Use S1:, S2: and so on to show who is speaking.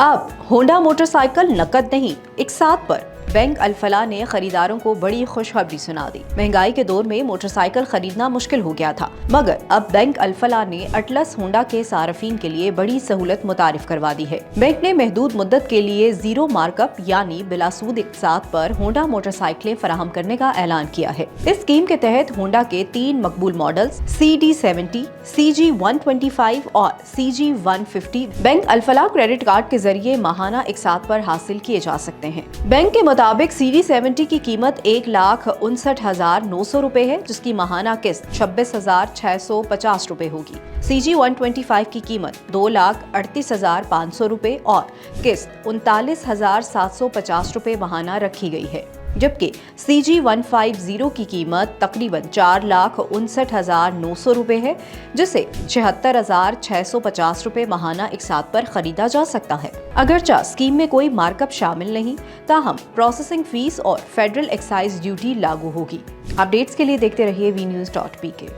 S1: अब Honda motorcycle नकद नहीं, एक साथ पर बैंक अल-फलाह ने खरीदारों को बड़ी खुशखबरी सुना दी। महंगाई के दौर में मोटरसाइकिल खरीदना मुश्किल हो गया था, मगर अब बैंक अल-फलाह ने अटलस होंडा के सार्फिन के लिए बड़ी सहूलत मुतारिफ करवा दी है। बैंक ने महदूद मुद्दत के लिए जीरो मार्कअप यानी बिला सूद इक़्तिसाद पर होंडा मोटरसाइकिलें फराहम करने का ऐलान किया है। इस स्कीम के तहत होंडा के 3 मकबूल मॉडल्स CD70, CG125 और CG150 bank Al Falah credit card के जरिए माहाना इक़्तिसाद पर हासिल किए जा सकते हैं। बैंक के मुताबिक CD70 की कीमत 1,59,900 रुपए है, जिसकी माहाना किस्त 26,650 रुपए होगी। CG125 की कीमत 2,38,500 रुपए और किस्त 39,750 रुपए माहाना रखी गई है, जबकि CG150 की कीमत तकरीबन 4,59,900 रुपए है, जिसे 76,650 रुपए माहाना इक़्तिसाद पर खरीदा जा सकता है। अगरचा स्कीम में कोई मार्कअप शामिल नहीं, ताहम प्रोसेसिंग फीस और फेडरल एक्साइज ड्यूटी लागू होगी। अपडेट्स के लिए देखते रहिए vnews.pk।